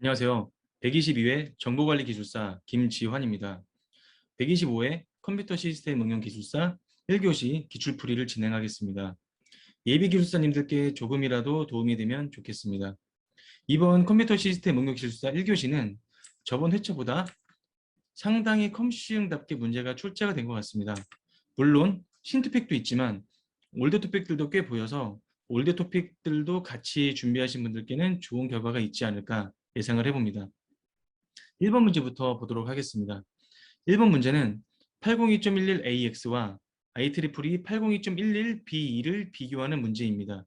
안녕하세요. 122회 정보관리기술사 김지환입니다. 125회 컴퓨터 시스템 응용 기술사 1교시 기출풀이를 진행하겠습니다. 예비기술사님들께 조금이라도 도움이 되면 좋겠습니다. 이번 컴퓨터 시스템 응용 기술사 1교시는 저번 회차보다 상당히 컴시응답게 문제가 출제가 된 것 같습니다. 물론 신토픽도 있지만 올드 토픽들도 꽤 보여서 올드 토픽들도 같이 준비하신 분들께는 좋은 결과가 있지 않을까 예상을 해봅니다. 1번 문제부터 보도록 하겠습니다. 1번 문제는 802.11AX와 IEEE 802.11B2를 비교하는 문제입니다.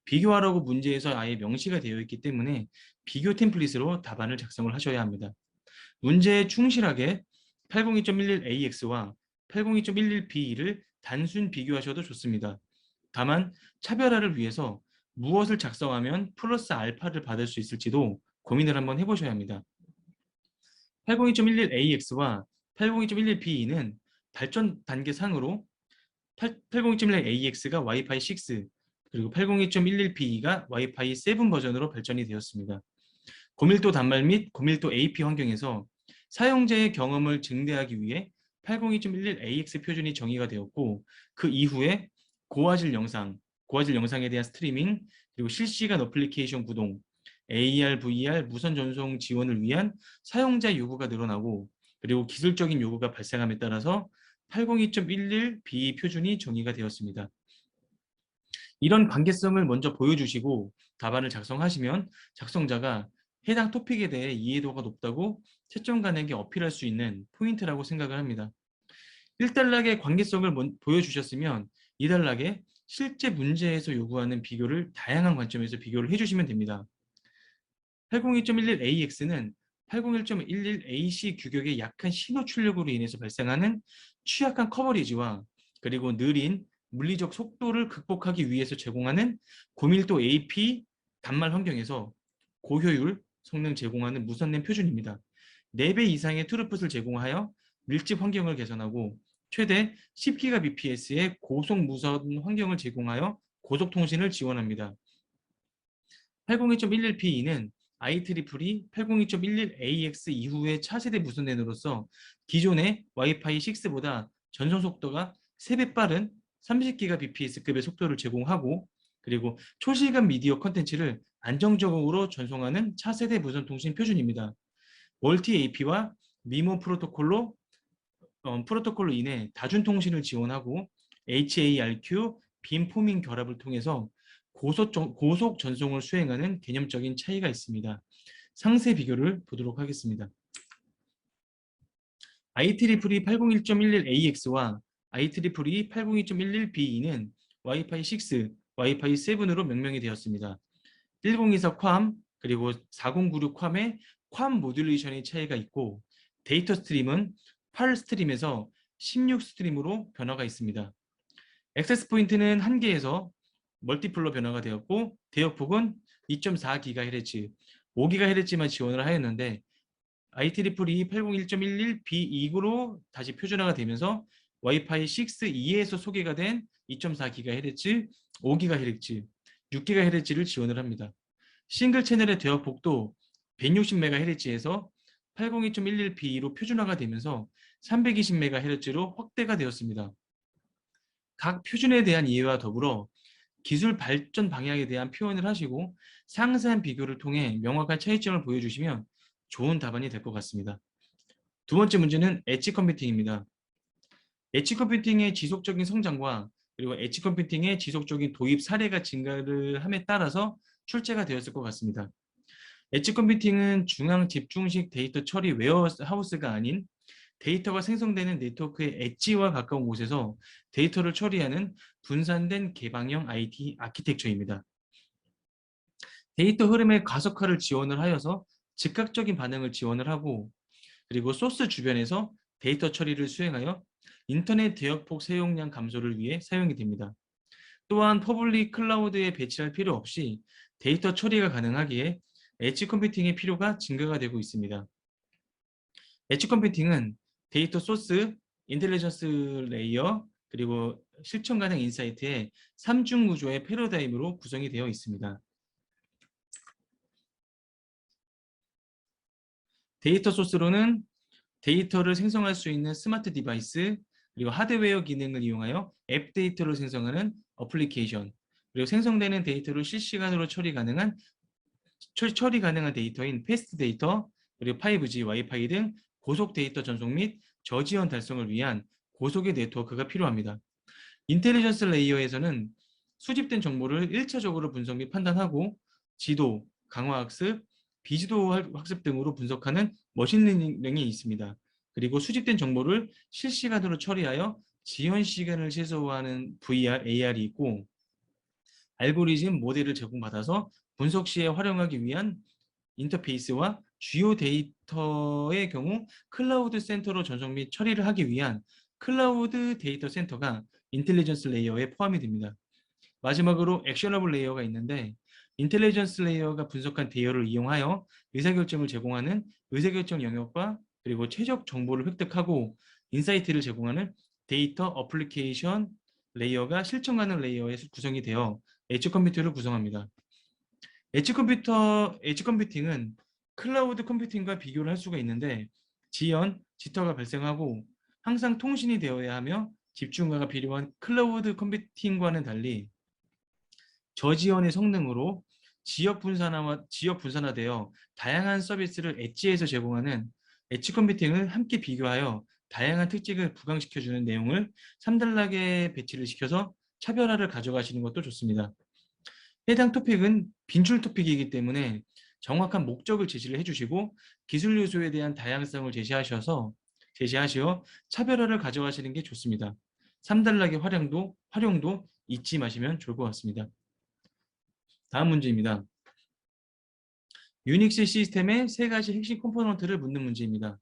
비교하라고 문제에서 아예 명시가 되어 있기 때문에 비교 템플릿으로 답안을 작성을 하셔야 합니다. 문제에 충실하게 802.11AX와 802.11B2를 단순 비교하셔도 좋습니다. 다만 차별화를 위해서 무엇을 작성하면 플러스 알파를 받을 수 있을지도 고민을 한번 해보셔야 합니다. 802.11AX와 802.11B는 발전 단계상으로 802.11AX가 와이파이 6 그리고 802.11B가 와이파이 7 버전으로 발전이 되었습니다. 고밀도 단말 및 고밀도 AP 환경에서 사용자의 경험을 증대하기 위해 802.11AX 표준이 정의가 되었고 그 이후에 고화질 영상에 대한 스트리밍, 그리고 실시간 어플리케이션 구동, AR, VR 무선 전송 지원을 위한 사용자 요구가 늘어나고 그리고 기술적인 요구가 발생함에 따라서 802.11B 표준이 정의가 되었습니다. 이런 관계성을 먼저 보여주시고 답안을 작성하시면 작성자가 해당 토픽에 대해 이해도가 높다고 채점관에게 어필할 수 있는 포인트라고 생각을 합니다. 1단락의 관계성을 보여주셨으면 2단락에 실제 문제에서 요구하는 비교를 다양한 관점에서 비교를 해주시면 됩니다. 802.11AX는 801.11AC 규격의 약한 신호 출력으로 인해서 발생하는 취약한 커버리지와 그리고 느린 물리적 속도를 극복하기 위해서 제공하는 고밀도 AP 단말 환경에서 고효율 성능 제공하는 무선랜 표준입니다. 4배 이상의 트루풋을 제공하여 밀집 환경을 개선하고 최대 10GBps의 고속 무선 환경을 제공하여 고속통신을 지원합니다. 802.11B는 IEEE 802.11AX 이후의 차세대 무선랜으로서 기존의 와이파이 6보다 전송 속도가 3배 빠른 30GBps급의 속도를 제공하고 그리고 초실감 미디어 컨텐츠를 안정적으로 전송하는 차세대 무선통신 표준입니다. 멀티 AP와 미모 프로토콜로 인해 다중통신을 지원하고 HARQ, 빔포밍 결합을 통해서 고속 전송을 수행하는 개념적인 차이가 있습니다. 상세 비교를 보도록 하겠습니다. IEEE 801.11AX와 IEEE 802.11B는 와이파이 6, 와이파이 7으로 명명이 되었습니다. 1024 쿼암 그리고 4096 쿼암의 쿼암 모듈레이션의 차이가 있고 데이터 스트림은 8 스트림에서 16 스트림으로 변화가 있습니다. 액세스 포인트는 1개에서 멀티플로 변화가 되었고 대역폭은 2.4GHz, 5GHz만 지원을 하였는데 IEEE 801.11B2로 다시 표준화가 되면서 와이파이 6 2에서 소개가 된 2.4GHz, 5GHz, 6GHz를 지원을 합니다. 싱글 채널의 대역폭도 160MHz에서 802.11B로 표준화가 되면서 320MHz로 확대가 되었습니다. 각 표준에 대한 이해와 더불어 기술 발전 방향에 대한 표현을 하시고 상세한 비교를 통해 명확한 차이점을 보여주시면 좋은 답안이 될 것 같습니다. 두 번째 문제는 엣지 컴퓨팅입니다. 엣지 컴퓨팅의 지속적인 성장과 그리고 엣지 컴퓨팅의 지속적인 도입 사례가 증가를 함에 따라서 출제가 되었을 것 같습니다. 엣지 컴퓨팅은 중앙 집중식 데이터 처리 웨어하우스가 아닌 데이터가 생성되는 네트워크의 엣지와 가까운 곳에서 데이터를 처리하는 분산된 개방형 IT 아키텍처입니다. 데이터 흐름의 가속화를 지원을 하여서 즉각적인 반응을 지원을 하고 그리고 소스 주변에서 데이터 처리를 수행하여 인터넷 대역폭 사용량 감소를 위해 사용이 됩니다. 또한 퍼블릭 클라우드에 배치할 필요 없이 데이터 처리가 가능하기에 엣지 컴퓨팅의 필요가 증가가 되고 있습니다. 엣지 컴퓨팅은 데이터 소스, 인텔리전스 레이어, 그리고 실천 가능 인사이트의 3중 구조의 패러다임으로 구성이 되어 있습니다. 데이터 소스로는 데이터를 생성할 수 있는 스마트 디바이스, 그리고 하드웨어 기능을 이용하여 앱 데이터를 생성하는 어플리케이션, 그리고 생성되는 데이터를 실시간으로 처리 가능한 데이터인 패스트 데이터, 그리고 5G, 와이파이 등 고속 데이터 전송 및 저지연 달성을 위한 고속의 네트워크가 필요합니다. 인텔리전스 레이어에서는 수집된 정보를 1차적으로 분석 및 판단하고 지도, 강화학습, 비지도 학습 등으로 분석하는 머신러닝이 있습니다. 그리고 수집된 정보를 실시간으로 처리하여 지연 시간을 최소화하는 VR, AR이 있고, 알고리즘 모델을 제공받아서 분석 시에 활용하기 위한 인터페이스와 주요 데이터의 경우 클라우드 센터로 전송 및 처리를 하기 위한 클라우드 데이터 센터가 인텔리전스 레이어에 포함이 됩니다. 마지막으로 액셔너블 레이어가 있는데, 인텔리전스 레이어가 분석한 데이터를 이용하여 의사결정을 제공하는 의사결정 영역과 그리고 최적 정보를 획득하고 인사이트를 제공하는 데이터 어플리케이션 레이어가 실천 가능 레이어에서 구성이 되어 엣지 컴퓨터를 구성합니다. 엣지 컴퓨팅은 클라우드 컴퓨팅과 비교를 할 수가 있는데, 지연, 지터가 발생하고 항상 통신이 되어야 하며 집중화가 필요한 클라우드 컴퓨팅과는 달리 저지연의 성능으로 지역 분산화되어 다양한 서비스를 엣지에서 제공하는 엣지 컴퓨팅을 함께 비교하여 다양한 특징을 부강시켜주는 내용을 3단락에 배치를 시켜서 차별화를 가져가시는 것도 좋습니다. 해당 토픽은 빈출 토픽이기 때문에 정확한 목적을 제시를 해주시고 기술 요소에 대한 다양성을 제시하시어 차별화를 가져가시는 게 좋습니다. 3단락의 활용도 잊지 마시면 좋을 것 같습니다. 다음 문제입니다. 유닉스 시스템의 3가지 핵심 컴포넌트를 묻는 문제입니다.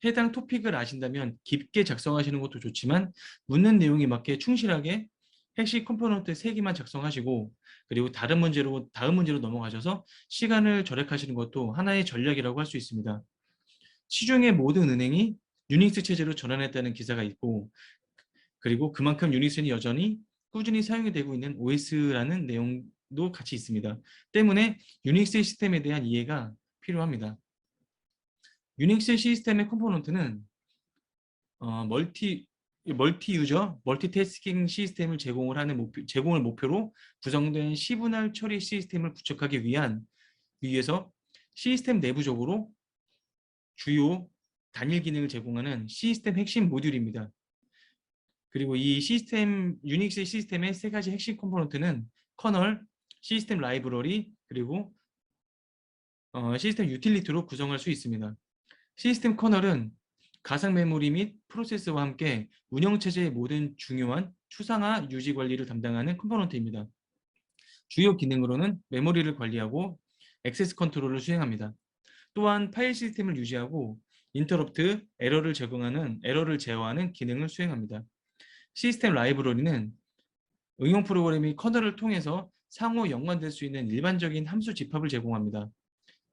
해당 토픽을 아신다면 깊게 작성하시는 것도 좋지만 묻는 내용에 맞게 충실하게 핵심 컴포넌트 3개만 작성하시고, 그리고 다음 문제로 넘어가셔서 시간을 절약하시는 것도 하나의 전략이라고 할 수 있습니다. 시중의 모든 은행이 유닉스 체제로 전환했다는 기사가 있고, 그리고 그만큼 유닉스는 여전히 꾸준히 사용이 되고 있는 OS라는 내용도 같이 있습니다. 때문에 유닉스 시스템에 대한 이해가 필요합니다. 유닉스 시스템의 컴포넌트는 멀티 멀티태스킹 시스템을 제공을 목표로 구성된 시분할 처리 시스템을 구축하기 위해서 시스템 내부적으로 주요 단일 기능을 제공하는 시스템 핵심 모듈입니다. 그리고 이 유닉스 시스템의 3가지 핵심 컴포넌트는 커널, 시스템 라이브러리, 그리고 시스템 유틸리티로 구성할 수 있습니다. 시스템 커널은 가상 메모리 및 프로세스와 함께 운영체제의 모든 중요한 추상화 유지 관리를 담당하는 컴포넌트입니다. 주요 기능으로는 메모리를 관리하고 액세스 컨트롤을 수행합니다. 또한 파일 시스템을 유지하고 인터럽트, 에러를 제어하는 기능을 수행합니다. 시스템 라이브러리는 응용 프로그램이 커널을 통해서 상호 연관될 수 있는 일반적인 함수 집합을 제공합니다.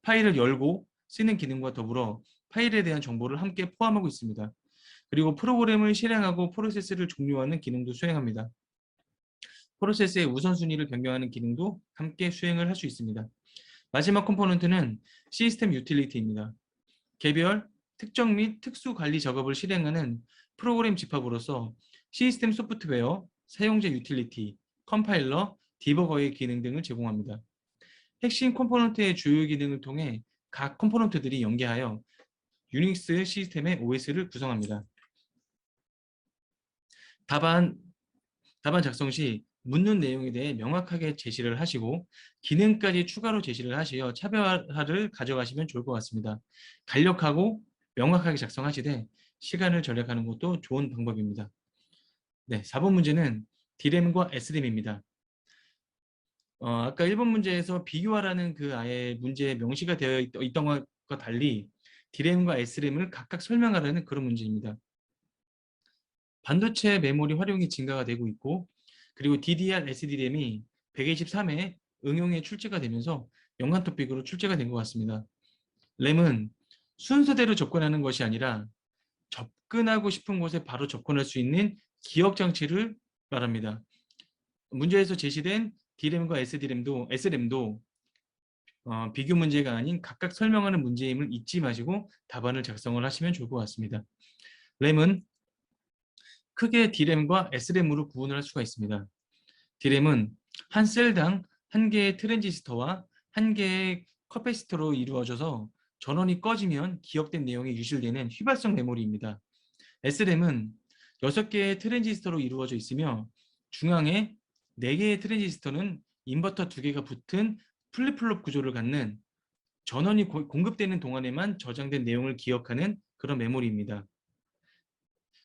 파일을 열고 쓰는 기능과 더불어 파일에 대한 정보를 함께 포함하고 있습니다. 그리고 프로그램을 실행하고 프로세스를 종료하는 기능도 수행합니다. 프로세스의 우선순위를 변경하는 기능도 함께 수행을 할 수 있습니다. 마지막 컴포넌트는 시스템 유틸리티입니다. 개별, 특정 및 특수 관리 작업을 실행하는 프로그램 집합으로서 시스템 소프트웨어, 사용자 유틸리티, 컴파일러, 디버거의 기능 등을 제공합니다. 핵심 컴포넌트의 주요 기능을 통해 각 컴포넌트들이 연계하여 유닉스 시스템의 OS를 구성합니다. 답안 작성 시 묻는 내용에 대해 명확하게 제시를 하시고 기능까지 추가로 제시를 하시어 차별화를 가져가시면 좋을 것 같습니다. 간략하고 명확하게 작성하시되 시간을 절약하는 것도 좋은 방법입니다. 네, 4번 문제는 D램과 SRAM입니다. 아까 1번 문제에서 비교하라는 그 아예 문제에 명시가 되어 있던 것과 달리 D램과 SRAM을 각각 설명하라는 그런 문제입니다. 반도체 메모리 활용이 증가가 되고 있고, 그리고 DDR SD램이 123회 응용에 출제가 되면서 연관 토픽으로 출제가 된 것 같습니다. 램은 순서대로 접근하는 것이 아니라 접근하고 싶은 곳에 바로 접근할 수 있는 기억 장치를 말합니다. 문제에서 제시된 D램과 SRAM도 비교 문제가 아닌 각각 설명하는 문제임을 잊지 마시고 답안을 작성을 하시면 좋을 것 같습니다. 램은 크게 D램과 S램으로 구분을 할 수가 있습니다. D램은 한 셀당 한 개의 트랜지스터와 한 개의 커패시터로 이루어져서 전원이 꺼지면 기억된 내용이 유실되는 휘발성 메모리입니다. S램은 6개의 트랜지스터로 이루어져 있으며 중앙에 4개의 트랜지스터는 인버터 2개가 붙은 플립플롭 구조를 갖는 전원이 공급되는 동안에만 저장된 내용을 기억하는 그런 메모리입니다.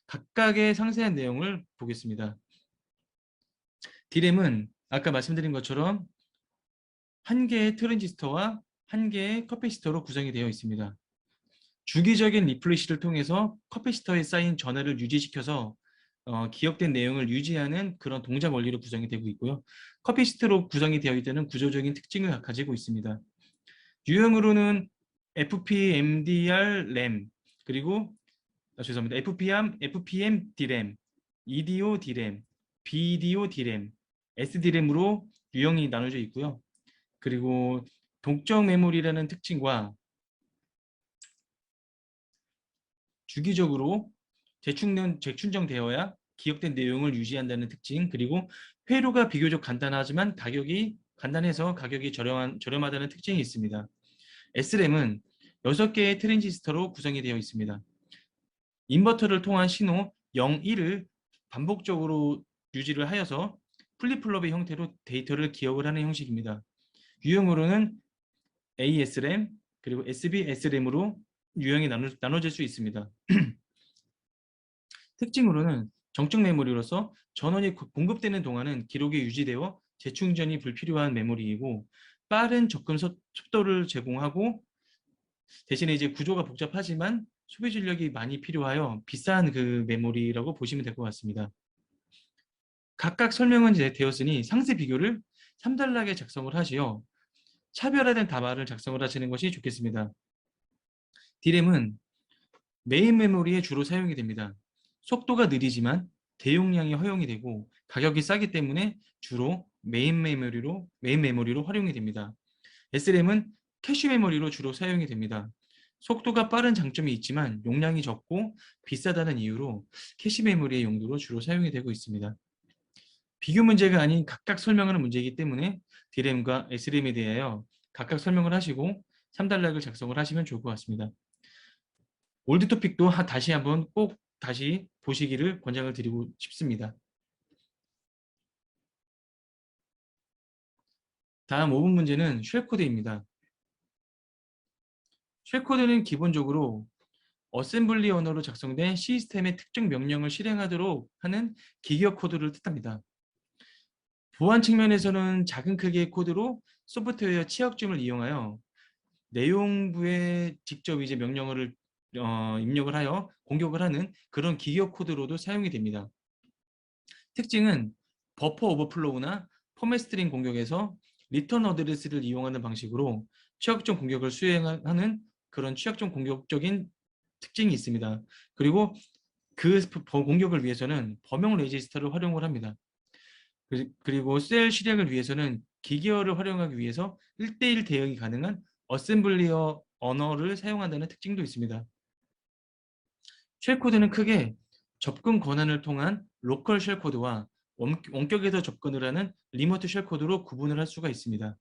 각각의 상세한 내용을 보겠습니다. D램은 아까 말씀드린 것처럼 한 개의 트랜지스터와 한 개의 커패시터로 구성이 되어 있습니다. 주기적인 리플레시를 통해서 커패시터에 쌓인 전하를 유지시켜서 기억된 내용을 유지하는 그런 동작 원리로 구성이 되고 있고요. 커패시터로 구성이 되어 있는 구조적인 특징을 가지고 있습니다. 유형으로는 FPMDR 램 그리고 죄송합니다. FPM D램, EDO D램, BDO D램, SD램으로 유형이 나눠져 있고요. 그리고 독적 메모리라는 특징과 주기적으로 재충전되어야 기억된 내용을 유지한다는 특징, 그리고 회로가 비교적 간단하지만 간단해서 가격이 저렴하다는 특징이 있습니다. S램은 6개의 트랜지스터로 구성이 되어 있습니다. 인버터를 통한 신호 0, 1을 반복적으로 유지를 하여서 플립플롭의 형태로 데이터를 기억을 하는 형식입니다. 유형으로는 AS램 그리고 SBS램으로 유형이 나눠질 수 있습니다. 특징으로는 정적 메모리로서 전원이 공급되는 동안은 기록이 유지되어 재충전이 불필요한 메모리이고 빠른 접근 속도를 제공하고 대신에 이제 구조가 복잡하지만 소비 전력이 많이 필요하여 비싼 그 메모리라고 보시면 될 것 같습니다. 각각 설명은 이제 되었으니 상세 비교를 3단락에 작성을 하시어 차별화된 답안을 작성을 하시는 것이 좋겠습니다. D램은 메인 메모리에 주로 사용이 됩니다. 속도가 느리지만 대용량이 허용이 되고 가격이 싸기 때문에 주로 메인 메모리로 활용이 됩니다. S램은 캐시 메모리로 주로 사용이 됩니다. 속도가 빠른 장점이 있지만 용량이 적고 비싸다는 이유로 캐시 메모리의 용도로 주로 사용이 되고 있습니다. 비교 문제가 아닌 각각 설명하는 문제이기 때문에 D램과 S램에 대하여 각각 설명을 하시고 3단락을 작성을 하시면 좋을 것 같습니다. 올드 토픽도 다시 한번 꼭 다시 보시기를 권장을 드리고 싶습니다. 다음 5분 문제는 쉘코드입니다. 쉘코드는 기본적으로 어셈블리 언어로 작성된 시스템의 특정 명령을 실행하도록 하는 기기어 코드를 뜻합니다. 보안 측면에서는 작은 크기의 코드로 소프트웨어 취약점을 이용하여 내용부에 직접 이제 명령어를 입력을 하여 공격을 하는 그런 기기어 코드로도 사용이 됩니다. 특징은 버퍼 오버플로우나 포맷 스트링 공격에서 리턴 어드레스를 이용하는 방식으로 취약점 공격을 수행하는 그런 취약점 공격적인 특징이 있습니다. 그리고 그 공격을 위해서는 범용 레지스터를 활용을 합니다. 그리고 셀 실행을 위해서는 기계어를 활용하기 위해서 1:1 대응이 가능한 어셈블리어 언어를 사용한다는 특징도 있습니다. 쉘코드는 크게 접근 권한을 통한 로컬 쉘코드와 원격에서 접근을 하는 리모트 쉘코드로 구분을 할 수가 있습니다.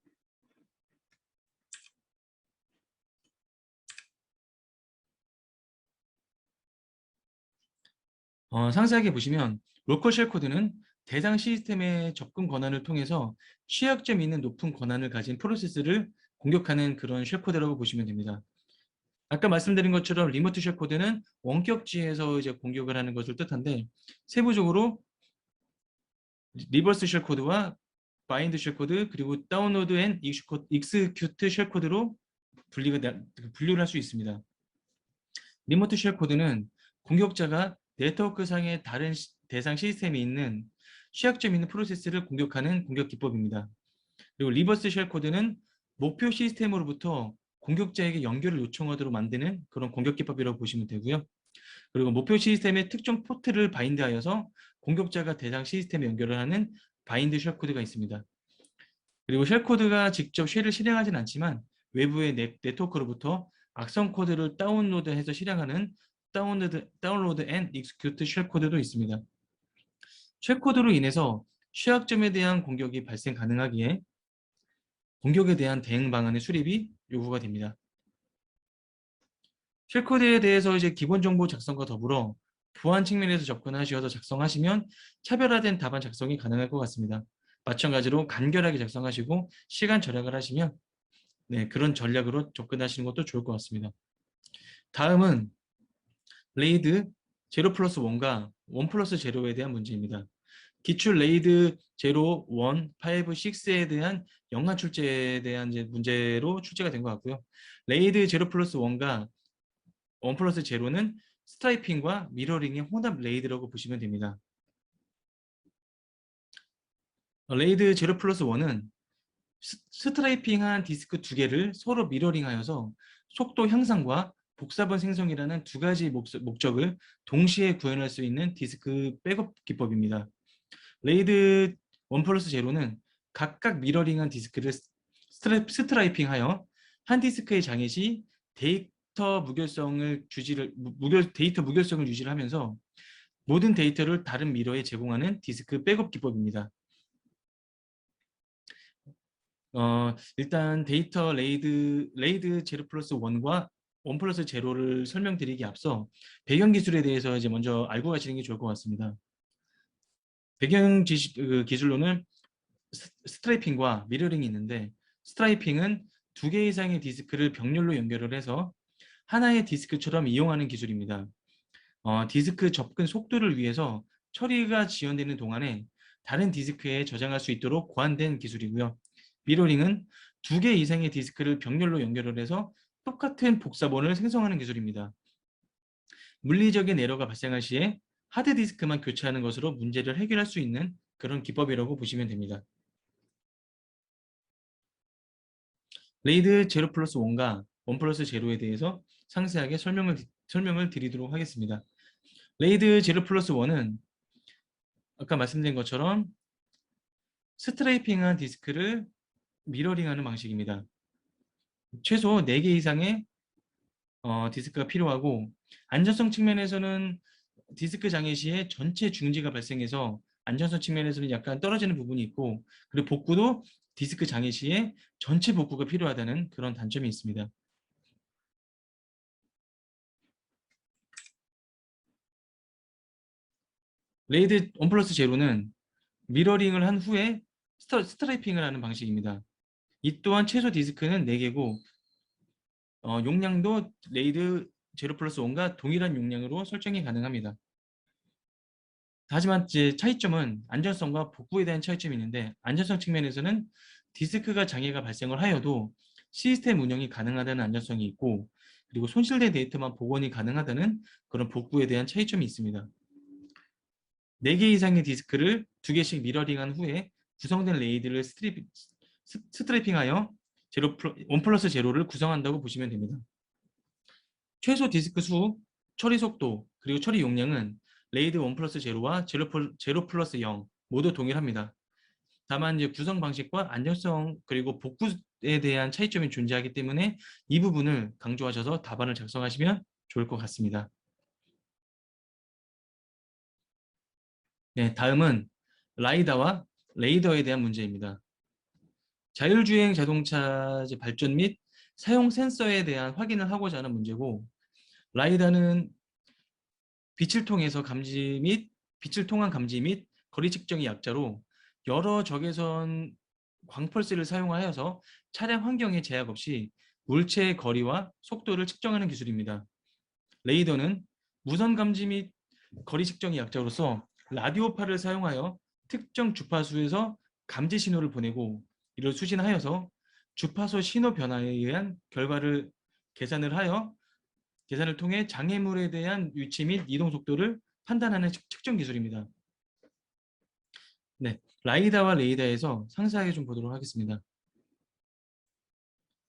상세하게 보시면 로컬 쉘코드는 대상 시스템의 접근 권한을 통해서 취약점이 있는 높은 권한을 가진 프로세스를 공격하는 그런 쉘코드라고 보시면 됩니다. 아까 말씀드린 것처럼 리모트 쉘코드는 원격지에서 이제 공격을 하는 것을 뜻한데 세부적으로 리버스 쉘코드와 바인드 쉘코드 그리고 다운로드 앤 익스큐트 쉘코드로 분류를 할 수 있습니다. 리모트 쉘코드는 공격자가 네트워크상의 다른 대상 시스템이 있는 취약점 있는 프로세스를 공격하는 공격 기법입니다. 그리고 리버스 쉘코드는 목표 시스템으로부터 공격자에게 연결을 요청하도록 만드는 그런 공격 기법이라고 보시면 되고요. 그리고 목표 시스템의 특정 포트를 바인드하여서 공격자가 대상 시스템에 연결을 하는 바인드 쉘코드가 있습니다. 그리고 쉘 코드가 직접 쉘을 실행하진 않지만 외부의 네트워크로부터 악성 코드를 다운로드해서 실행하는 다운로드 앤 익스큐트 쉘 코드도 있습니다. 쉘 코드로 인해서 취약점에 대한 공격이 발생 가능하기에 공격에 대한 대응 방안의 수립이 요구가 됩니다. 쉘 코드에 대해서 이제 기본 정보 작성과 더불어 보안 측면에서 접근하셔서 작성하시면 차별화된 답안 작성이 가능할 것 같습니다. 마찬가지로 간결하게 작성하시고 시간 절약을 하시면 그런 전략으로 접근하시는 것도 좋을 것 같습니다. 다음은 레이드 제로 플러스 1과 1 플러스 제로에 대한 문제입니다. 기출 레이드 0, 1, 5, 6에 대한 연관 출제에 대한 이제 문제로 출제가 된 것 같고요. 레이드 0 플러스 1과 1 플러스 제로는 스트라이핑과 미러링의 혼합 레이드라고 보시면 됩니다. 레이드 0 플러스 1은 스트라이핑한 디스크 두 개를 서로 미러링하여서 속도 향상과 복사본 생성이라는 두 가지 목적을 동시에 구현할 수 있는 디스크 백업 기법입니다. 레이드 1 플러스 제로는 각각 미러링한 디스크를 스트라이핑하여 한 디스크의 장애 시 데이터 무결성을 유지를 하면서 모든 데이터를 다른 미러에 제공하는 디스크 백업 기법입니다. 일단 데이터 레이드 0 플러스 1과 1 플러스 제로를 설명드리기 앞서 배경 기술에 대해서 이제 먼저 알고 가시는 게 좋을 것 같습니다. 배경 기술로는 스트라이핑과 미러링이 있는데, 스트라이핑은 두 개 이상의 디스크를 병렬로 연결을 해서 하나의 디스크처럼 이용하는 기술입니다. 디스크 접근 속도를 위해서 처리가 지연되는 동안에 다른 디스크에 저장할 수 있도록 고안된 기술이고요. 미러링은 두 개 이상의 디스크를 병렬로 연결을 해서 똑같은 복사본을 생성하는 기술입니다. 물리적인 에러가 발생할 시에 하드디스크만 교체하는 것으로 문제를 해결할 수 있는 그런 기법이라고 보시면 됩니다. 레이드 0 플러스 1과 1 플러스 제로에 대해서 상세하게 설명을 드리도록 하겠습니다. 레이드 0 플러스 1은 아까 말씀드린 것처럼 스트레이핑한 디스크를 미러링하는 방식입니다. 최소 4개 이상의 디스크가 필요하고, 안전성 측면에서는 디스크 장애 시에 전체 중지가 발생해서 안전성 측면에서는 약간 떨어지는 부분이 있고, 그리고 복구도 디스크 장애 시에 전체 복구가 필요하다는 그런 단점이 있습니다. 레이드 1 플러스 제로는 미러링을 한 후에 스트라이핑을 하는 방식입니다. 이 또한 최소 디스크는 4개고 용량도 레이드 0 플러스 1과 동일한 용량으로 설정이 가능합니다. 하지만 이제 차이점은 안전성과 복구에 대한 차이점이 있는데, 안전성 측면에서는 디스크가 장애가 발생을 하여도 시스템 운영이 가능하다는 안전성이 있고, 그리고 손실된 데이터만 복원이 가능하다는 그런 복구에 대한 차이점이 있습니다. 4개 이상의 디스크를 2개씩 미러링한 후에 구성된 레이드를 스트래핑하여 1 플러스 제로를 구성한다고 보시면 됩니다. 최소 디스크 수, 처리 속도, 그리고 처리 용량은 레이드 1 플러스 제로와 0 플러스 0 모두 동일합니다. 다만 이제 구성 방식과 안정성 그리고 복구에 대한 차이점이 존재하기 때문에 이 부분을 강조하셔서 답안을 작성하시면 좋을 것 같습니다. 네, 다음은 라이다와 레이더에 대한 문제입니다. 자율주행 자동차 발전 및 사용 센서에 대한 확인을 하고자 하는 문제고, 라이다는 빛을 통한 감지 및 거리 측정의 약자로 여러 적외선 광펄스를 사용하여서 차량 환경에 제약 없이 물체의 거리와 속도를 측정하는 기술입니다. 레이더는 무선 감지 및 거리 측정의 약자로서 라디오파를 사용하여 특정 주파수에서 감지 신호를 보내고, 이를 수신하여서 주파수 신호 변화에 의한 결과를 계산을 통해 장애물에 대한 위치 및 이동 속도를 판단하는 측정 기술입니다. 네, 라이다와 레이다에서 상세하게 좀 보도록 하겠습니다.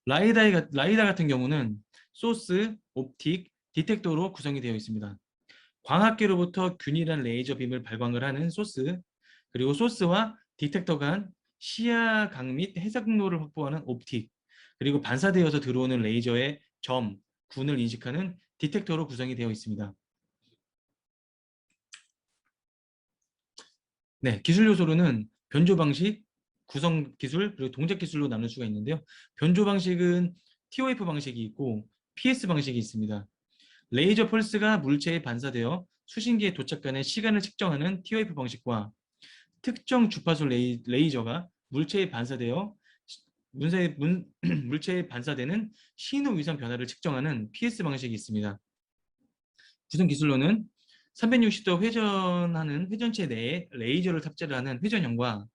라이다 같은 경우는 소스, 옵틱, 디텍터로 구성이 되어 있습니다. 광학계로부터 균일한 레이저 빔을 발광을 하는 소스, 그리고 소스와 디텍터 간 시야각 및 해상도를 확보하는 옵틱, 그리고 반사되어서 들어오는 레이저의 점, 군을 인식하는 디텍터로 구성이 되어 있습니다. 네, 기술 요소로는 변조 방식, 구성 기술, 그리고 동작 기술로 나눌 수가 있는데요. 변조 방식은 TOF 방식이 있고 PS 방식이 있습니다. 레이저 펄스가 물체에 반사되어 수신기에 도착하는 시간을 측정하는 TOF 방식과 특정 주파수 레이저가 물체에 반사되어 물체에 반사되는 신호 위상 변화를 측정하는 PS 방식이 있습니다. 구성 기술로는 360도 회전하는 회전체 내에 레이저를 탑재를 하는 회전형과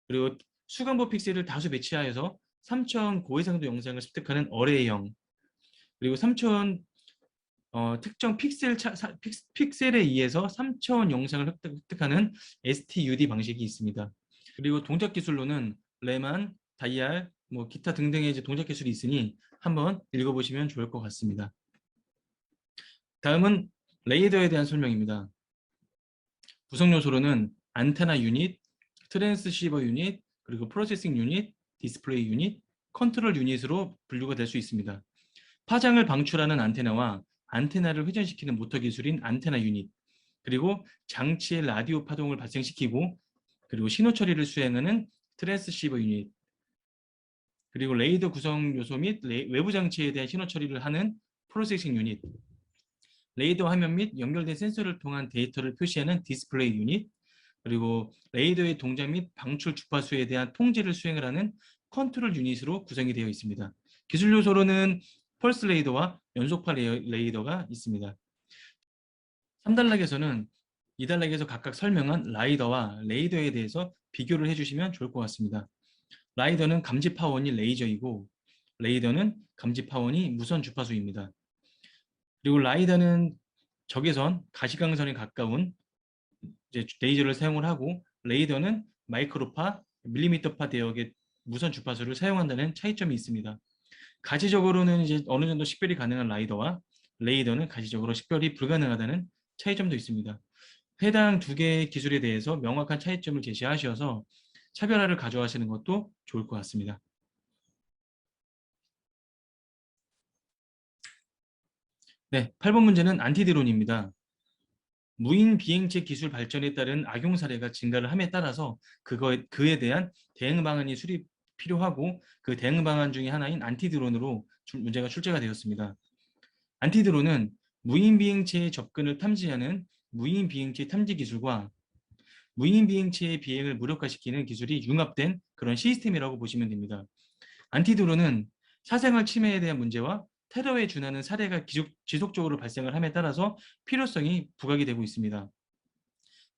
그리고 수감보 픽셀을 다수 배치하여서 3000 고해상도 영상을 습득하는 어레이형, 그리고 3000 특정 픽셀에 의해서 3000 영상을 획득하는 STUD 방식이 있습니다. 그리고 동작 기술로는 레만, 다이알, 기타 등등의 이제 동작 기술이 있으니 한번 읽어보시면 좋을 것 같습니다. 다음은 레이더에 대한 설명입니다. 구성 요소로는 안테나 유닛, 트랜스시버 유닛, 그리고 프로세싱 유닛, 디스플레이 유닛, 컨트롤 유닛으로 분류가 될 수 있습니다. 파장을 방출하는 안테나와 안테나를 회전시키는 모터 기술인 안테나 유닛, 그리고 장치의 라디오 파동을 발생시키고 그리고 신호 처리를 수행하는 트랜스시버 유닛, 그리고 레이더 구성 요소 및 외부 장치에 대한 신호 처리를 하는 프로세싱 유닛, 레이더 화면 및 연결된 센서를 통한 데이터를 표시하는 디스플레이 유닛, 그리고 레이더의 동작 및 방출 주파수에 대한 통제를 수행을 하는 컨트롤 유닛으로 구성이 되어 있습니다. 기술 요소로는 펄스 레이더와 연속파 레이더가 있습니다. 3단락에서는 2단락에서 각각 설명한 라이더와 레이더에 대해서 비교를 해주시면 좋을 것 같습니다. 라이더는 감지 파원이 레이저이고 레이더는 감지 파원이 무선 주파수입니다. 그리고 라이더는 적외선, 가시광선에 가까운 이제 레이저를 사용을 하고 레이더는 마이크로파, 밀리미터파 대역의 무선 주파수를 사용한다는 차이점이 있습니다. 가시적으로는 이제 어느 정도 식별이 가능한 라이더와 레이더는 가시적으로 식별이 불가능하다는 차이점도 있습니다. 해당 두 개의 기술에 대해서 명확한 차이점을 제시하셔서 차별화를 가져가시는 것도 좋을 것 같습니다. 네, 8번 문제는 안티드론입니다. 무인 비행체 기술 발전에 따른 악용 사례가 증가를 함에 따라서 그에 대한 대응 방안이 수립 필요하고 그 대응 방안 중에 하나인 안티드론으로 문제가 출제가 되었습니다. 안티드론은 무인 비행체의 접근을 탐지하는 무인 비행체 탐지 기술과 무인 비행체의 비행을 무력화시키는 기술이 융합된 그런 시스템이라고 보시면 됩니다. 안티드론은 사생활 침해에 대한 문제와 테러에 준하는 사례가 지속적으로 발생을 함에 따라서 필요성이 부각이 되고 있습니다.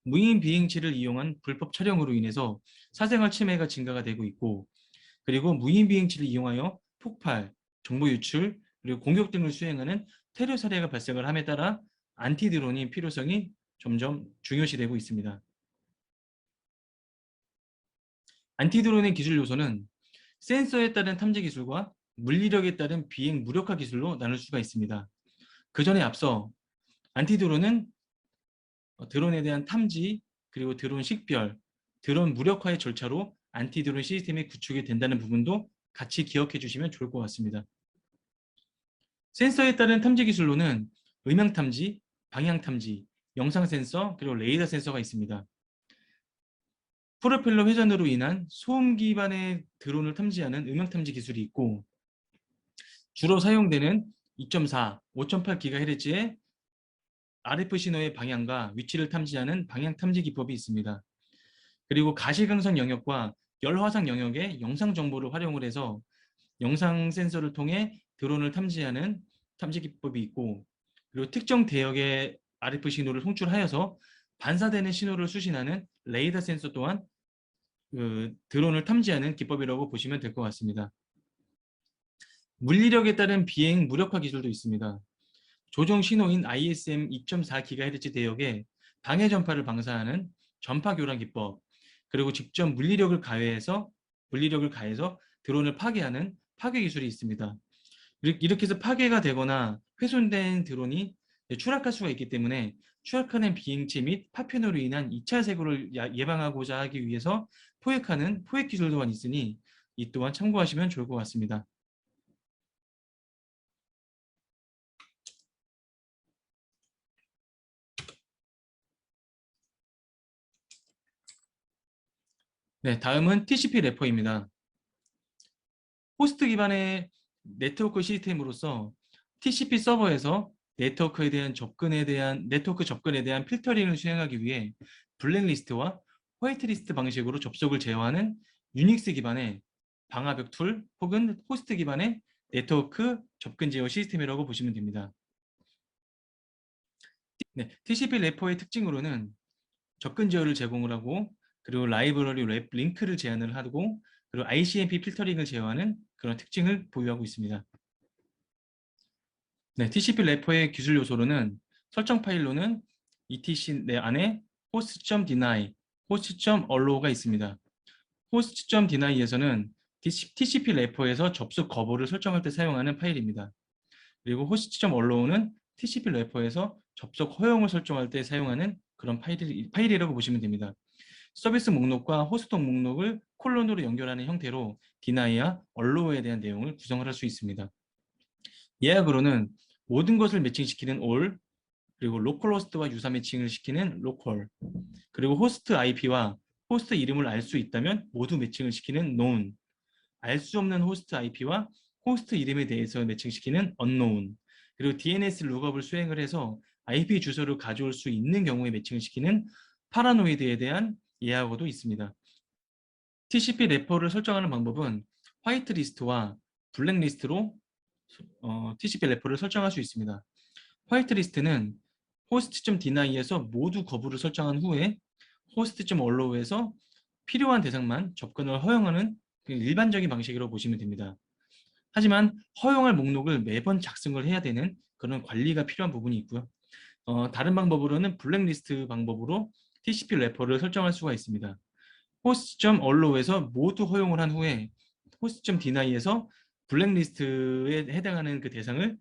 무인 비행체를 이용한 불법 촬영으로 인해서 사생활 침해가 증가가 되고 있고 그리고 무인 비행체를 이용하여 폭발, 정보 유출, 그리고 공격 등을 수행하는 테러 사례가 발생을 함에 따라 안티드론의 필요성이 점점 중요시되고 있습니다. 안티드론의 기술 요소는 센서에 따른 탐지 기술과 물리력에 따른 비행 무력화 기술로 나눌 수가 있습니다. 그 전에 앞서 안티드론은 드론에 대한 탐지, 그리고 드론 식별, 드론 무력화의 절차로 안티드론 시스템이 구축이 된다는 부분도 같이 기억해 주시면 좋을 것 같습니다. 센서에 따른 탐지 기술로는 음향 탐지, 방향 탐지, 영상 센서, 그리고 레이더 센서가 있습니다. 프로펠러 회전으로 인한 소음 기반의 드론을 탐지하는 음향 탐지 기술이 있고 주로 사용되는 2.4, 5.8GHz의 RF 신호의 방향과 위치를 탐지하는 방향 탐지 기법이 있습니다. 그리고 가시광선 영역과 열화상 영역의 영상 정보를 활용을 해서 영상 센서를 통해 드론을 탐지하는 탐지 기법이 있고 그리고 특정 대역의 RF 신호를 송출하여서 반사되는 신호를 수신하는 레이더 센서 또한 드론을 탐지하는 기법이라고 보시면 될 것 같습니다. 물리력에 따른 비행 무력화 기술도 있습니다. 조정 신호인 ISM 2.4GHz 대역에 방해 전파를 방사하는 전파 교란 기법, 그리고 직접 물리력을 가해서 드론을 파괴하는 파괴 기술이 있습니다. 이렇게 해서 파괴가 되거나 훼손된 드론이 추락할 수가 있기 때문에 추락하는 비행체 및 파편으로 인한 2차 사고를 예방하고자 하기 위해서 포획하는 포획 기술 또한 있으니 이 또한 참고하시면 좋을 것 같습니다. 네, 다음은 TCP 래퍼입니다. 호스트 기반의 네트워크 시스템으로서 TCP 서버에서 네트워크 접근에 대한 필터링을 수행하기 위해 블랙리스트와 화이트리스트 방식으로 접속을 제어하는 유닉스 기반의 방화벽 툴 혹은 호스트 기반의 네트워크 접근 제어 시스템이라고 보시면 됩니다. 네, TCP 래퍼의 특징으로는 접근 제어를 제공을 하고, 그리고 라이브러리 랩 링크를 제한을 하고, 그리고 ICMP 필터링을 제어하는 그런 특징을 보유하고 있습니다. 네, TCP 래퍼의 기술 요소로는 설정 파일로는 ETC 내 안에 host.deny, host.allow가 있습니다. host.deny에서는 TCP 래퍼에서 접속 거부를 설정할 때 사용하는 파일입니다. 그리고 host.allow는 TCP 래퍼에서 접속 허용을 설정할 때 사용하는 그런 파일이라고 보시면 됩니다. 서비스 목록과 호스트 목록을 콜론으로 연결하는 형태로 deny와 allow에 대한 내용을 구성을 할 수 있습니다. 예약으로는 모든 것을 매칭시키는 all, 그리고 로컬 호스트와 유사 매칭을 시키는 local, 그리고 호스트 IP와 호스트 이름을 알 수 있다면 모두 매칭을 시키는 known, 알 수 없는 호스트 IP와 호스트 이름에 대해서 매칭시키는 unknown, 그리고 DNS 룩업을 수행을 해서 IP 주소를 가져올 수 있는 경우에 매칭을 시키는 파라노이드에 대한 예약어도 있습니다. TCP 래퍼를 설정하는 방법은 화이트리스트와 블랙리스트로 TCP 래퍼를 설정할 수 있습니다. 화이트리스트는 host.deny에서 모두 거부를 설정한 후에 host.allow에서 필요한 대상만 접근을 허용하는 일반적인 방식으로 보시면 됩니다. 하지만 허용할 목록을 매번 작성을 해야 되는 그런 관리가 필요한 부분이 있고요. 다른 방법으로는 블랙리스트 방법으로 TCP 래퍼를 설정할 수가 있습니다. host.allow에서 모두 허용을 한 후에 host.deny에서 블랙리스트에 해당하는 그 대상을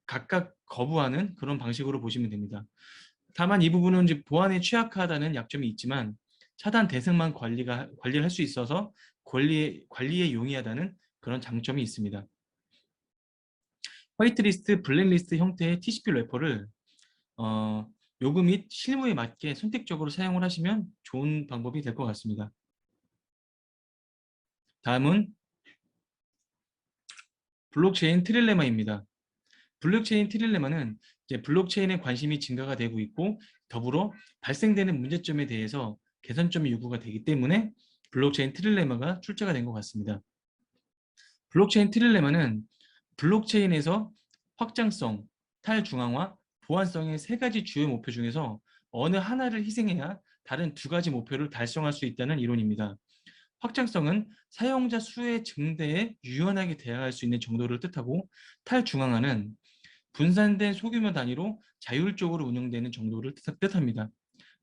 각각 거부하는 그런 방식으로 보시면 됩니다. 다만 이 부분은 이제 보안에 취약하다는 약점이 있지만 차단 대상만 관리를 할 수 있어서 관리에 용이하다는 그런 장점이 있습니다. 화이트리스트, 블랙리스트 형태의 TCP 래퍼를 요구 및 실무에 맞게 선택적으로 사용을 하시면 좋은 방법이 될 것 같습니다. 다음은 블록체인 트릴레마입니다. 블록체인 트릴레마는 이제 블록체인에 관심이 증가가 되고 있고, 더불어 발생되는 문제점에 대해서 개선점이 요구가 되기 때문에 블록체인 트릴레마가 출제가 된 것 같습니다. 블록체인 트릴레마는 블록체인에서 확장성, 탈중앙화, 보안성의 세 가지 주요 목표 중에서 어느 하나를 희생해야 다른 두 가지 목표를 달성할 수 있다는 이론입니다. 확장성은 사용자 수의 증대에 유연하게 대응할 수 있는 정도를 뜻하고, 탈중앙화는 분산된 소규모 단위로 자율적으로 운영되는 정도를 뜻합니다.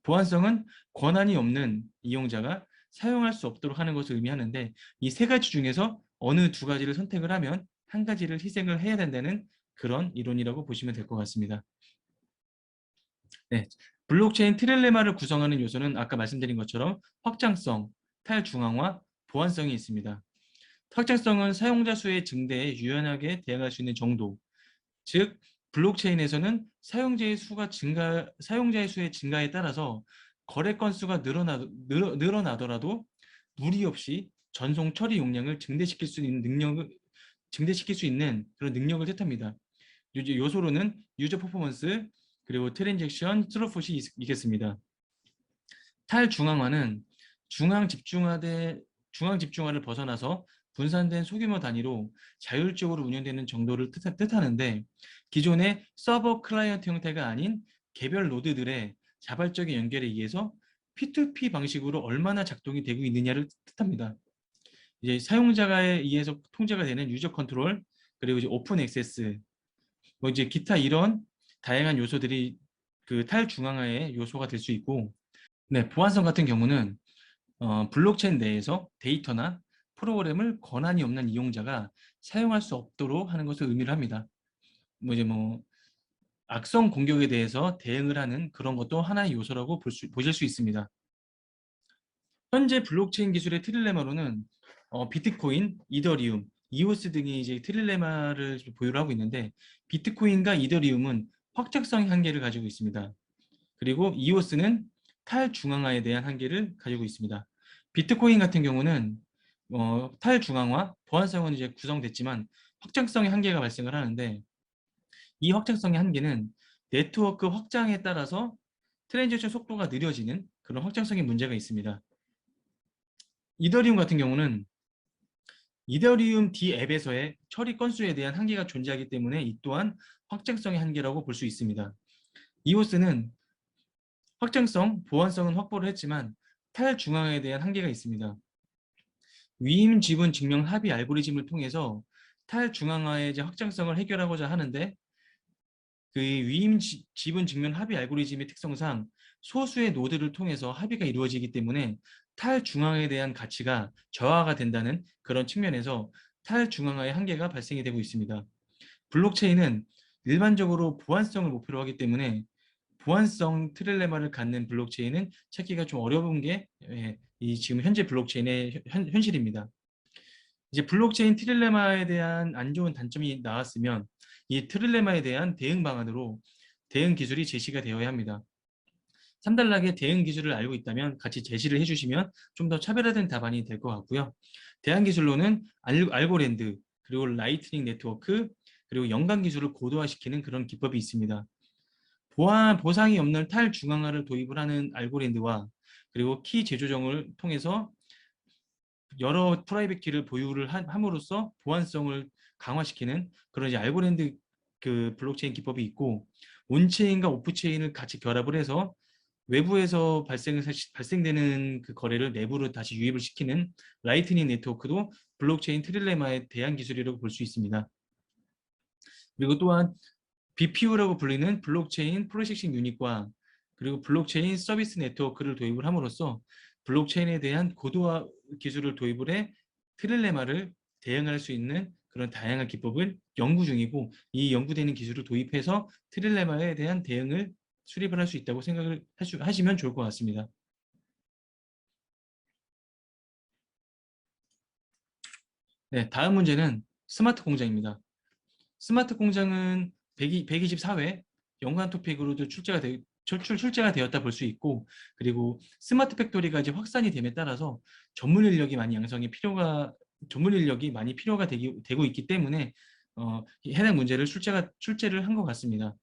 보안성은 권한이 없는 이용자가 사용할 수 없도록 하는 것을 의미하는데, 이 세 가지 중에서 어느 두 가지를 선택을 하면 한 가지를 희생을 해야 된다는 그런 이론이라고 보시면 될 것 같습니다. 네, 블록체인 트릴레마를 구성하는 요소는 아까 말씀드린 것처럼 확장성, 탈중앙화, 보안성이 있습니다. 확장성은 사용자 수의 증대에 유연하게 대응할 수 있는 정도, 즉 블록체인에서는 사용자의 수의 증가에 따라서 거래 건수가 늘어나더라도 무리 없이 전송 처리 용량을 증대시킬 수 있는 그런 능력을 뜻합니다. 요소로는 유저 퍼포먼스, 그리고 트랜잭션 스루풋이 있겠습니다. 탈중앙화는 중앙 집중화를 벗어나서 분산된 소규모 단위로 자율적으로 운영되는 정도를 뜻하는데, 기존의 서버 클라이언트 형태가 아닌 개별 노드들의 자발적인 연결에 의해서 P2P 방식으로 얼마나 작동이 되고 있느냐를 뜻합니다. 이제 사용자에 의해서 통제가 되는 유저 컨트롤, 그리고 이제 오픈 액세스, 뭐 이제 기타 이런 다양한 요소들이 그 탈중앙화의 요소가 될 수 있고, 네, 보안성 같은 경우는 블록체인 내에서 데이터나 프로그램을 권한이 없는 이용자가 사용할 수 없도록 하는 것을 의미를 합니다. 뭐 악성 공격에 대해서 대응을 하는 그런 것도 하나의 요소라고 보실 수 있습니다. 현재 블록체인 기술의 트릴레마로는 비트코인, 이더리움, 이오스 등이 이제 트릴레마를 보유를 하고 있는데, 비트코인과 이더리움은 확장성의 한계를 가지고 있습니다. 그리고 이오스는 탈중앙화에 대한 한계를 가지고 있습니다. 비트코인 같은 경우는 탈중앙화, 보안성은 이제 구성됐지만 확장성의 한계가 발생을 하는데, 이 확장성의 한계는 네트워크 확장에 따라서 트랜지션 속도가 느려지는 그런 확장성의 문제가 있습니다. 이더리움 같은 경우는 이더리움 D 앱에서의 처리 건수에 대한 한계가 존재하기 때문에 이 또한 확장성의 한계라고 볼 수 있습니다. 이오스는 확장성, 보안성은 확보를 했지만 탈중앙화에 대한 한계가 있습니다. 위임 지분 증명 합의 알고리즘을 통해서 탈중앙화의 이제 확장성을 해결하고자 하는데, 그 위임 지분 증명 합의 알고리즘의 특성상 소수의 노드를 통해서 합의가 이루어지기 때문에 탈중앙화에 대한 가치가 저하가 된다는 그런 측면에서 탈중앙화의 한계가 발생이 되고 있습니다. 블록체인은 일반적으로 보안성을 목표로 하기 때문에 보안성 트릴레마를 갖는 블록체인은 찾기가 좀 어려운 게 이 지금 현재 블록체인의 현실입니다. 이제 블록체인 트릴레마에 대한 안 좋은 단점이 나왔으면 이 트릴레마에 대한 대응 방안으로 대응 기술이 제시가 되어야 합니다. 3단락의 대응 기술을 알고 있다면 같이 제시를 해주시면 좀 더 차별화된 답안이 될 것 같고요. 대안 기술로는 알고랜드, 그리고 라이트닝 네트워크, 그리고 연관 기술을 고도화시키는 그런 기법이 있습니다. 보상이 없는 탈중앙화를 도입을 하는 알고랜드와 그리고 키 재조정을 통해서 여러 프라이빗 키를 보유를 함으로써 보안성을 강화시키는 그런 이제 알고랜드 그 블록체인 기법이 있고, 온체인과 오프체인을 같이 결합을 해서 외부에서 발생되는 그 거래를 내부로 다시 유입을 시키는 라이트닝 네트워크도 블록체인 트릴레마의 대안 기술이라고 볼 수 있습니다. 그리고 또한 BPU라고 불리는 블록체인 프로세싱 유닛과 그리고 블록체인 서비스 네트워크를 도입을 함으로써 블록체인에 대한 고도화 기술을 도입을 해 트릴레마를 대응할 수 있는 그런 다양한 기법을 연구 중이고, 이 연구되는 기술을 도입해서 트릴레마에 대한 대응을 수립을 할 수 있다고 생각을 하시면 좋을 것 같습니다. 네, 다음 문제는 스마트 공장입니다. 스마트 공장은 124회 연관 토픽으로도 출제가 되었다 볼 수 있고, 그리고 스마트 팩토리가 이제 확산이 됨에 따라서 전문 인력이 많이 되고 있기 때문에 해당 문제를 출제를 한 것 같습니다.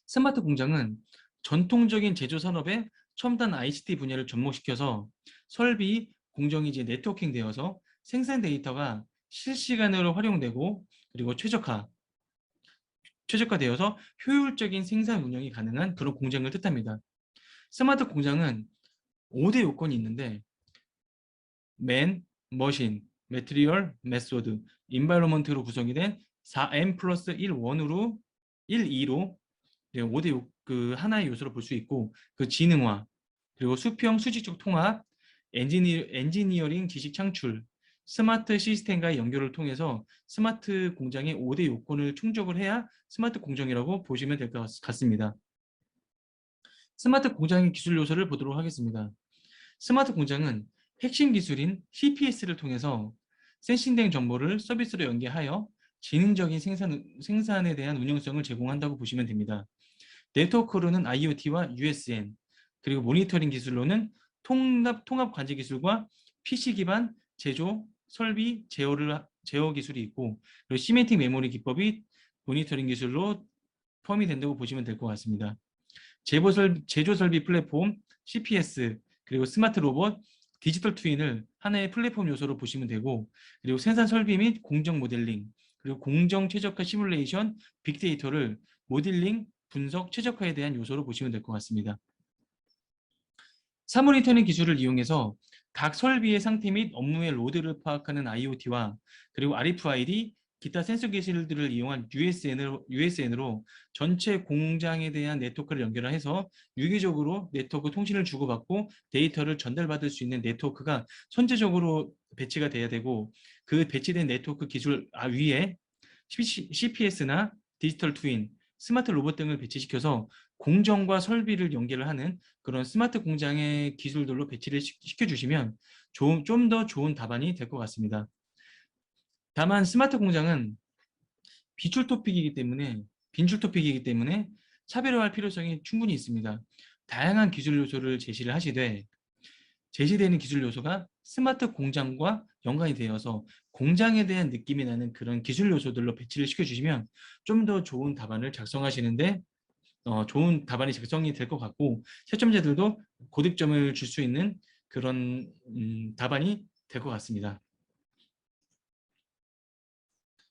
스마트 공장은 전통적인 제조 산업의 첨단 ICT 분야를 접목시켜서 설비, 공정이 이제 네트워킹 되어서 생산 데이터가 실시간으로 활용되고, 그리고 최적화되어서 효율적인 생산 운영이 가능한 그런 공장을 뜻합니다. 스마트 공장은 5대 요건이 있는데, 맨, 머신, 매트리얼, 메소드, 인바이러먼트로 구성이 된 4M 플러스 1, 1으로 1, 2로 5대 그 하나의 요소로 볼 수 있고, 그 지능화, 그리고 수평 수직적 통합, 엔지니어링 지식 창출, 스마트 시스템과의 연결을 통해서 스마트 공장의 5대 요건을 충족을 해야 스마트 공정이라고 보시면 될 것 같습니다. 스마트 공장의 기술 요소를 보도록 하겠습니다. 스마트 공장은 핵심 기술인 CPS를 통해서 센싱된 정보를 서비스로 연계하여 지능적인 생산에 대한 운영성을 제공한다고 보시면 됩니다. 네트워크로는 IoT와 USN, 그리고 모니터링 기술로는 통합 관제 기술과 PC 기반 제조, 설비, 제어 기술이 있고, 그리고 시멘틱 메모리 기법이 모니터링 기술로 포함이 된다고 보시면 될 것 같습니다. 제조 설비 플랫폼, CPS, 그리고 스마트 로봇, 디지털 트윈을 하나의 플랫폼 요소로 보시면 되고, 그리고 생산 설비 및 공정 모델링, 그리고 공정 최적화 시뮬레이션, 빅데이터를 모델링, 분석, 최적화에 대한 요소로 보시면 될 것 같습니다. 사모니터링 기술을 이용해서 각 설비의 상태 및 업무의 로드를 파악하는 IoT와 그리고 RFID, 기타 센서 기술들을 이용한 USN으로 전체 공장에 대한 네트워크를 연결해서 유기적으로 네트워크 통신을 주고받고 데이터를 전달받을 수 있는 네트워크가 선제적으로 배치가 돼야 되고, 그 배치된 네트워크 기술 위에 CPS나 디지털 트윈, 스마트 로봇 등을 배치시켜서 공정과 설비를 연계를 하는 그런 스마트 공장의 기술들로 배치를 시켜주시면 좀 더 좋은 답안이 될 것 같습니다. 다만 스마트 공장은 빈출 토픽이기 때문에 차별화할 필요성이 충분히 있습니다. 다양한 기술 요소를 제시를 하시되 제시되는 기술 요소가 스마트 공장과 연관이 되어서 공장에 대한 느낌이 나는 그런 기술 요소들로 배치를 시켜주시면 좀 더 좋은 답안을 작성하시는데 좋은 답안이 작성이 될 것 같고 채점자들도 고득점을 줄 수 있는 그런 답안이 될 것 같습니다.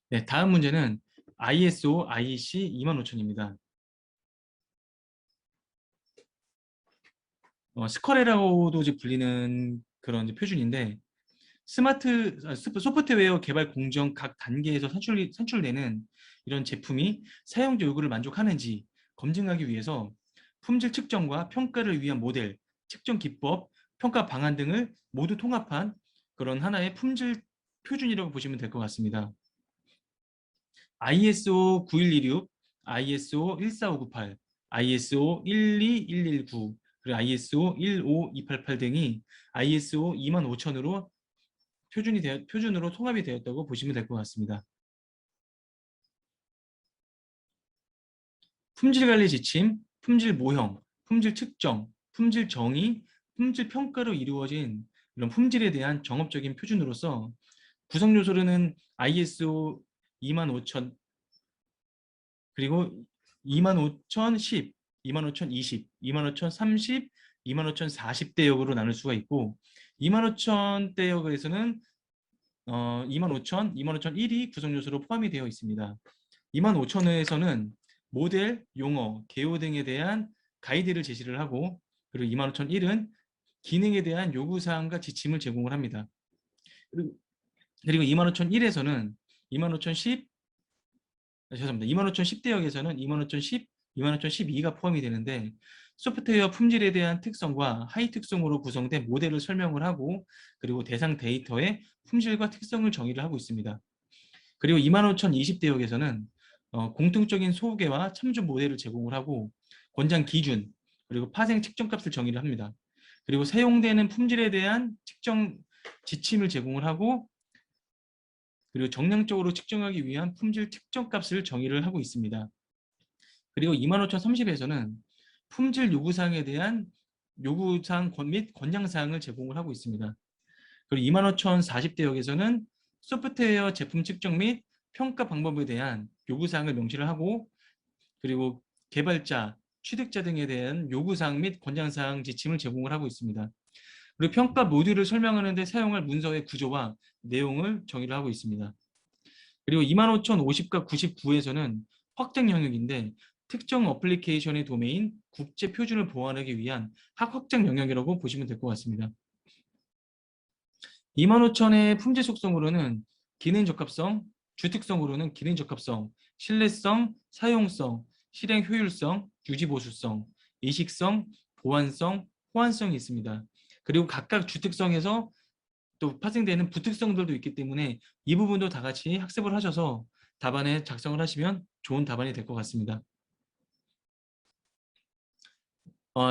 네, 다음 문제는 ISO IEC 25000입니다. 스컬레라고도 이제 불리는 그런 이제 표준인데 소프트웨어 개발 공정 각 단계에서 산출되는 이런 제품이 사용자 요구를 만족하는지 검증하기 위해서 품질 측정과 평가를 위한 모델, 측정 기법, 평가 방안 등을 모두 통합한 그런 하나의 품질 표준이라고 보시면 될 것 같습니다. ISO 9126, ISO 14598, ISO 12119, 그리고 ISO 15288 등이 ISO 25000으로 표준으로 통합이 되었다고 보시면 될 것 같습니다. 품질 관리 지침, 품질 모형, 품질 측정, 품질 정의, 품질 평가로 이루어진 이런 품질에 대한 정업적인 표준으로서 구성 요소로는 ISO 25000 그리고 25010, 25020, 25030, 25040대역으로 나눌 수가 있고 25000대역에서는 25000, 25001이 구성 요소로 포함이 되어 있습니다. 25000에서는 모델, 용어, 개요 등에 대한 가이드를 제시를 하고 그리고 25001은 기능에 대한 요구사항과 지침을 제공을 합니다. 그리고 25001에서는 25010, 죄송합니다. 25010대역에서는 25010, 25012가 포함이 되는데 소프트웨어 품질에 대한 특성과 하이 특성으로 구성된 모델을 설명을 하고 그리고 대상 데이터의 품질과 특성을 정의를 하고 있습니다. 그리고 25020대역에서는 공통적인 소개와 참조 모델을 제공을 하고 권장 기준 그리고 파생 측정값을 정의를 합니다. 그리고 사용되는 품질에 대한 측정 지침을 제공을 하고 그리고 정량적으로 측정하기 위한 품질 측정값을 정의를 하고 있습니다. 그리고 25030에서는 품질 요구사항에 대한 요구사항 및 권장사항을 제공을 하고 있습니다. 그리고 25040대역에서는 소프트웨어 제품 측정 및 평가 방법에 대한 요구사항을 명시를 하고 그리고 개발자, 취득자 등에 대한 요구사항 및 권장사항 지침을 제공을 하고 있습니다. 그리고 평가 모듈을 설명하는 데 사용할 문서의 구조와 내용을 정의를 하고 있습니다. 그리고 25050과 99에서는 확장 영역인데 특정 어플리케이션의 도메인, 국제 표준을 보완하기 위한 확장 영역이라고 보시면 될 것 같습니다. 25000의 품질 속성으로는 기능 적합성, 주특성으로는 기능 적합성, 신뢰성, 사용성, 실행 효율성, 유지 보수성, 이식성, 보안성, 호환성이 있습니다. 그리고 각각 주특성에서 또 파생되는 부특성들도 있기 때문에 이 부분도 다 같이 학습을 하셔서 답안에 작성을 하시면 좋은 답안이 될 것 같습니다.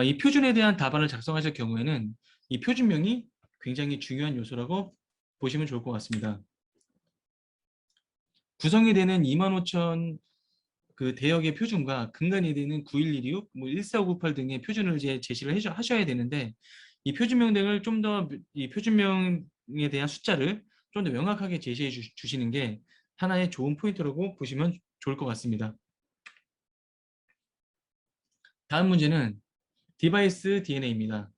이 표준에 대한 답안을 작성하실 경우에는 이 표준명이 굉장히 중요한 요소라고 보시면 좋을 것 같습니다. 구성이 되는 25000 그 대역의 표준과 근간이 되는 9116, 14598 등의 표준을 이제 제시를 하셔야 되는데 이 표준명 등을 좀 더 이 표준명에 대한 숫자를 좀 더 명확하게 제시해 주시는 게 하나의 좋은 포인트라고 보시면 좋을 것 같습니다. 다음 문제는 디바이스 DNA입니다.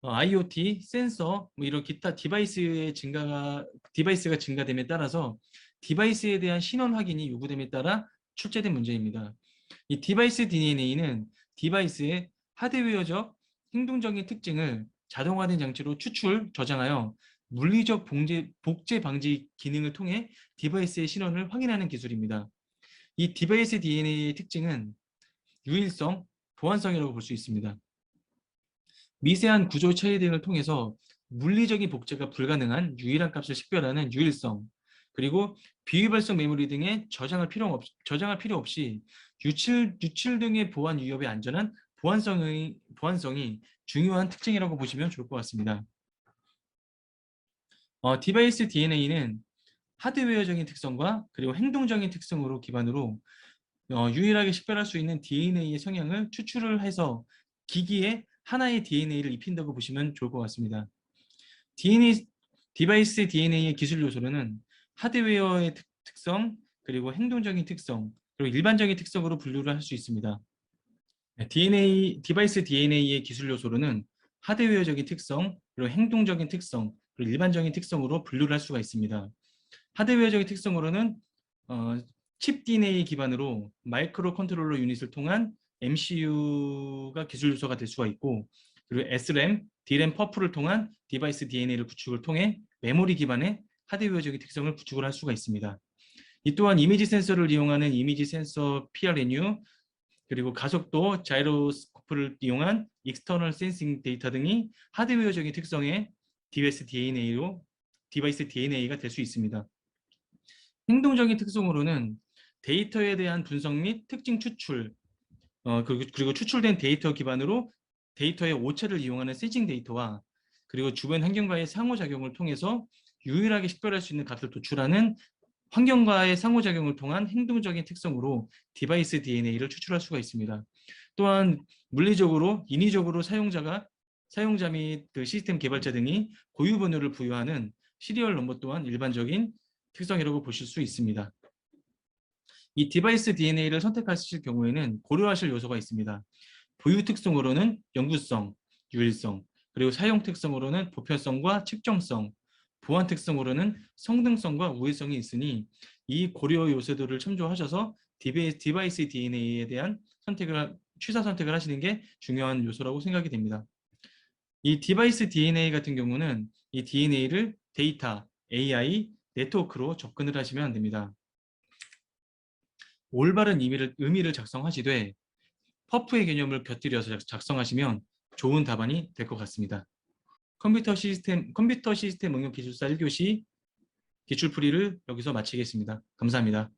IoT, 센서, 이런 기타 디바이스가 증가됨에 따라서 디바이스에 대한 신원 확인이 요구됨에 따라 출제된 문제입니다. 이 디바이스 DNA는 디바이스의 하드웨어적, 행동적인 특징을 자동화된 장치로 추출, 저장하여 물리적 복제 방지 기능을 통해 디바이스의 신원을 확인하는 기술입니다. 이 디바이스 DNA의 특징은 유일성, 보안성이라고 볼 수 있습니다. 미세한 구조 차이 등을 통해서 물리적인 복제가 불가능한 유일한 값을 식별하는 유일성, 그리고 비위발성 메모리 등의 저장할 필요 없이 유출 등의 보안 위협에 안전한 보안성이 중요한 특징이라고 보시면 좋을 것 같습니다. 디바이스 DNA는 하드웨어적인 특성과 그리고 행동적인 특성으로 기반으로 유일하게 식별할 수 있는 DNA의 성향을 추출을 해서 기기에 하나의 DNA를 입힌다고 보시면 좋을 것 같습니다. 디바이스 DNA의 기술 요소로는 하드웨어의 특성, 그리고 행동적인 특성, 그리고 일반적인 특성으로 분류를 할 수 있습니다. 디바이스 DNA의 기술 요소로는 하드웨어적인 특성, 그리고 행동적인 특성, 그리고 일반적인 특성으로 분류를 할 수가 있습니다. 하드웨어적인 특성으로는 칩 DNA 기반으로 마이크로 컨트롤러 유닛을 통한 MCU가 기술 요소가 될 수가 있고, 그리고 SRAM, DRAM 퍼프를 통한 디바이스 DNA를 구축을 통해 메모리 기반의 하드웨어적인 특성을 구축을 할 수가 있습니다. 이 또한 이미지 센서를 이용하는 이미지 센서 PRNU, 그리고 가속도 자이로스코프를 이용한 익스터널 센싱 데이터 등이 하드웨어적인 특성의 디바이스 DNA가 될 수 있습니다. 행동적인 특성으로는 데이터에 대한 분석 및 특징 추출, 그리고 추출된 데이터 기반으로 데이터의 오차를 이용하는 세징 데이터와 그리고 주변 환경과의 상호작용을 통해서 유일하게 식별할 수 있는 값을 도출하는 환경과의 상호작용을 통한 행동적인 특성으로 디바이스 DNA를 추출할 수가 있습니다. 또한 물리적으로, 인위적으로 사용자 및 그 시스템 개발자 등이 고유 번호를 부여하는 시리얼 넘버 또한 일반적인 특성이라고 보실 수 있습니다. 이 디바이스 DNA를 선택하실 경우에는 고려하실 요소가 있습니다. 보유 특성으로는 영구성, 유일성, 그리고 사용 특성으로는 보편성과 측정성, 보안 특성으로는 성능성과 우회성이 있으니 이 고려 요소들을 참조하셔서 디바이스 DNA에 대한 취사 선택을 하시는 게 중요한 요소라고 생각이 됩니다. 이 디바이스 DNA 같은 경우는 이 DNA를 데이터, AI, 네트워크로 접근을 하시면 안 됩니다. 올바른 의미를 작성하시되 퍼프의 개념을 곁들여서 작성하시면 좋은 답안이 될 것 같습니다. 컴퓨터 시스템 응용 기술사 1교시 기출풀이를 여기서 마치겠습니다. 감사합니다.